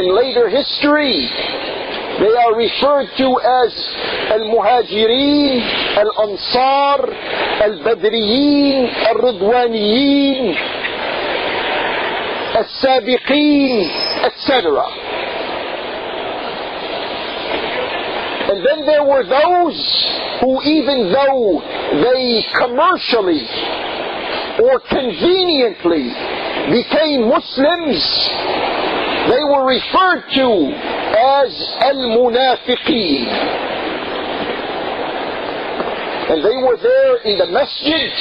in later history, they are referred to as Al-Muhajirin, Al-Ansar, Al-Badriyin, Al-Ridwaniyin, Al-Sabiqeen, etc. And then there were those who, even though they commercially or conveniently became Muslims, they were referred to as Al-Munafiqeen. And they were there in the masjid,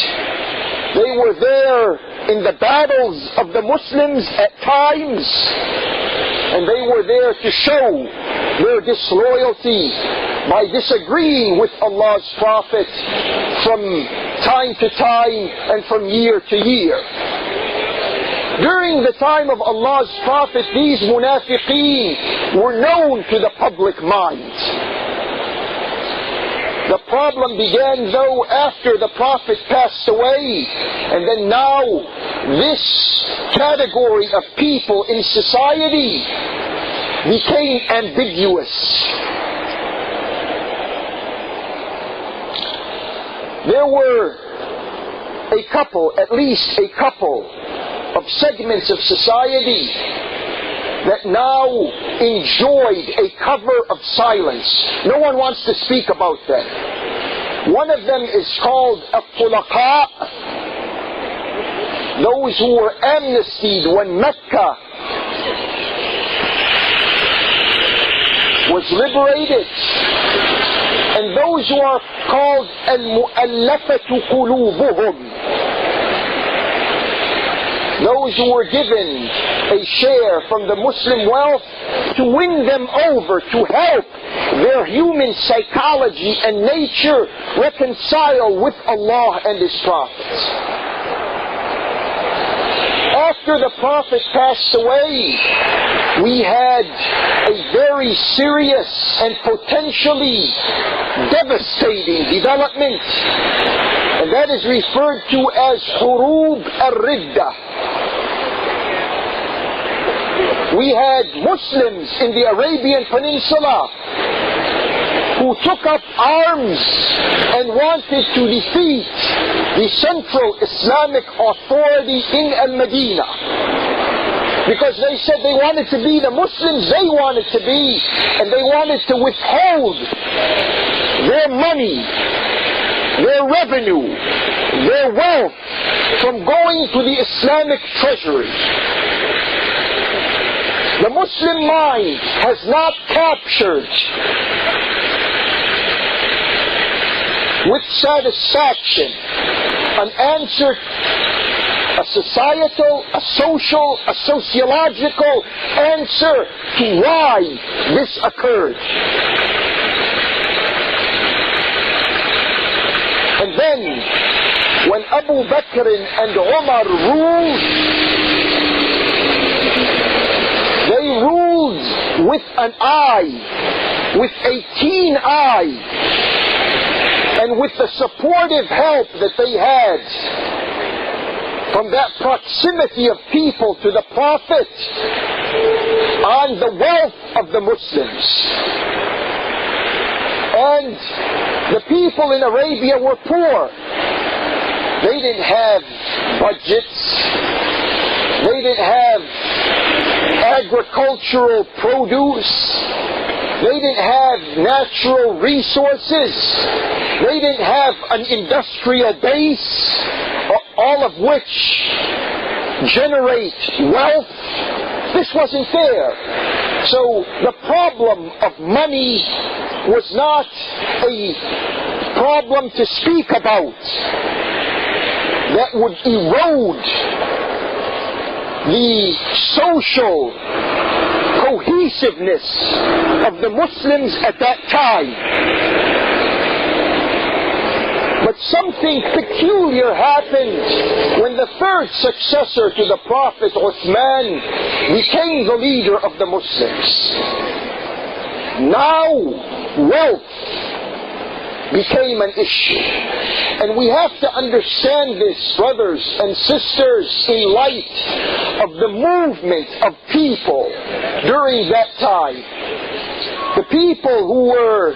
they were there in the battles of the Muslims at times, and they were there to show their disloyalty by disagreeing with Allah's Prophet from time to time and from year to year. During the time of Allah's Prophet, these munafiqeen were known to the public mind. The problem began, though, after the Prophet passed away, and then now this category of people in society became ambiguous. There were at least a couple of segments of society that now enjoyed a cover of silence. No one wants to speak about them. One of them is called Al-Tulaqa, those who were amnestied when Mecca was liberated, and those who are called Al-Mu'allafatu Qulubuhum, those who were given a share from the Muslim wealth to win them over, to help their human psychology and nature reconcile with Allah and His prophets. After the Prophet passed away, we had a very serious and potentially devastating development, and that is referred to as Hurub al-Ridda. We had Muslims in the Arabian Peninsula who took up arms and wanted to defeat the central Islamic authority in Al-Madinah, because they said they wanted to be the Muslims they wanted to be, and they wanted to withhold their money, their revenue, their wealth from going to the Islamic treasury. The Muslim mind has not captured with satisfaction an answer, a societal, a social, a sociological answer to why this occurred. And then, when Abu Bakr and Umar ruled, they ruled with an eye, with a keen eye, and with the supportive help that they had from that proximity of people to the Prophet on the wealth of the Muslims. And the people in Arabia were poor. They didn't have budgets. They didn't have agricultural produce. They didn't have natural resources. They didn't have an industrial base, all of which generate wealth. This wasn't there. So the problem of money was not a problem to speak about that would erode the social cohesiveness of the Muslims at that time. But something peculiar happened when the third successor to the Prophet, Uthman, became the leader of the Muslims. Now, wealth became an issue. And we have to understand this, brothers and sisters, in light of the movement of people during that time. The people who were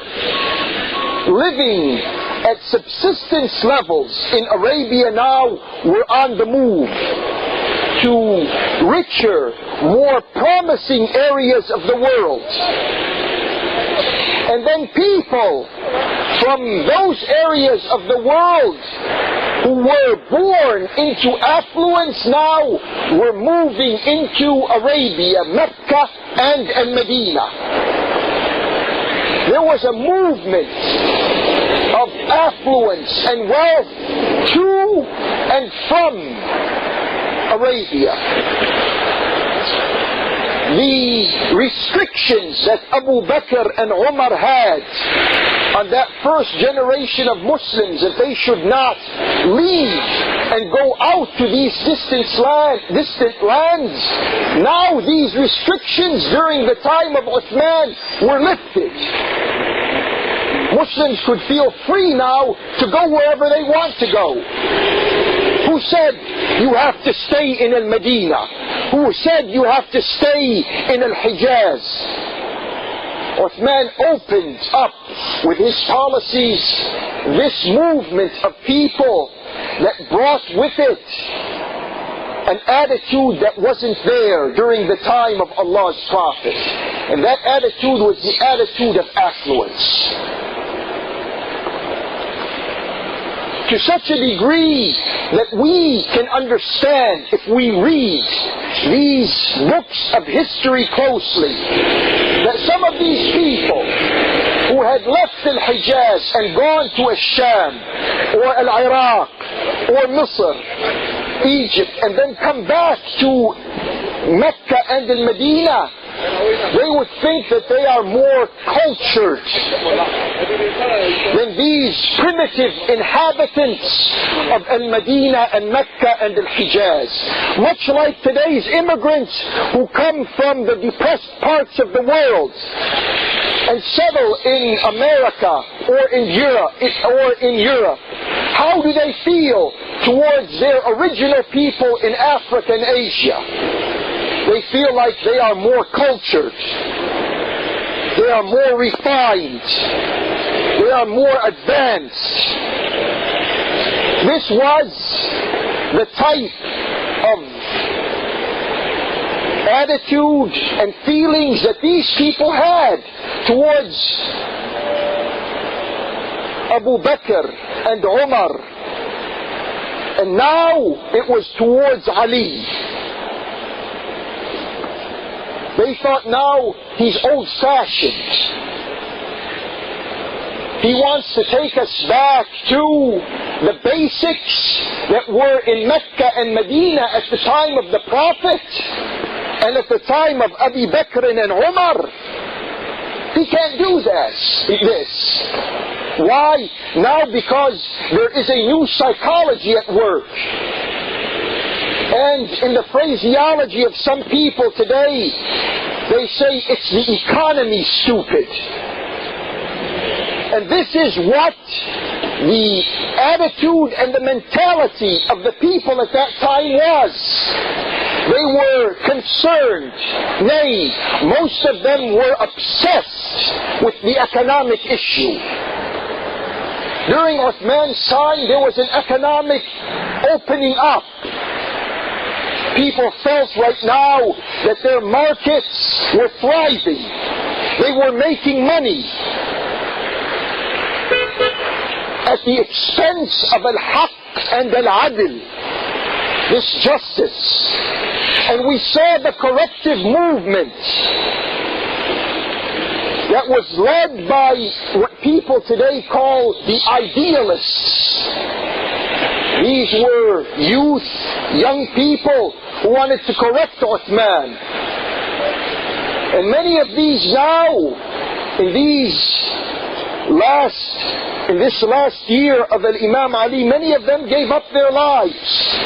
living at subsistence levels in Arabia now were on the move to richer, more promising areas of the world. And then people from those areas of the world who were born into affluence now were moving into Arabia, Mecca and Medina. There was a movement of affluence and wealth to and from Arabia. The restrictions that Abu Bakr and Umar had on that first generation of Muslims, that they should not leave and go out to these distant lands, now these restrictions during the time of Uthman were lifted. Muslims could feel free now to go wherever they want to go. Who said you have to stay in Al-Medina? Who said you have to stay in Al-Hijaz? Uthman opened up with his policies this movement of people that brought with it an attitude that wasn't there during the time of Allah's Prophet. And that attitude was the attitude of affluence. To such a degree that we can understand, if we read these books of history closely, that some of these people who had left Al-Hijaz and gone to Al-Sham or Al-Iraq or Misr, Egypt, and then come back to Mecca and Al-Medina, they would think that they are more cultured than these primitive inhabitants of Al-Medina and Mecca and Al-Hijaz. Much like today's immigrants who come from the depressed parts of the world and settle in America or in Europe. How do they feel towards their original people in Africa and Asia? They feel like they are more cultured. They are more refined. They are more advanced. This was the type of attitude and feelings that these people had towards Abu Bakr and Umar. And now it was towards Ali. They thought now he's old-fashioned. He wants to take us back to the basics that were in Mecca and Medina at the time of the Prophet and at the time of Abu Bakr and Umar. He can't do this. Why? Now because there is a new psychology at work. And in the phraseology of some people today, they say it's the economy, stupid. And this is what the attitude and the mentality of the people at that time was. They were concerned, nay, most of them were obsessed with the economic issue. During Uthman's time, there was an economic opening up. People felt right now that their markets were thriving. They were making money at the expense of al-haq and al-adl, this justice. And we saw the corrective movement that was led by what people today call the idealists. These were youth, young people who wanted to correct Uthman. And many of these now, in this last year of Imam Ali, many of them gave up their lives.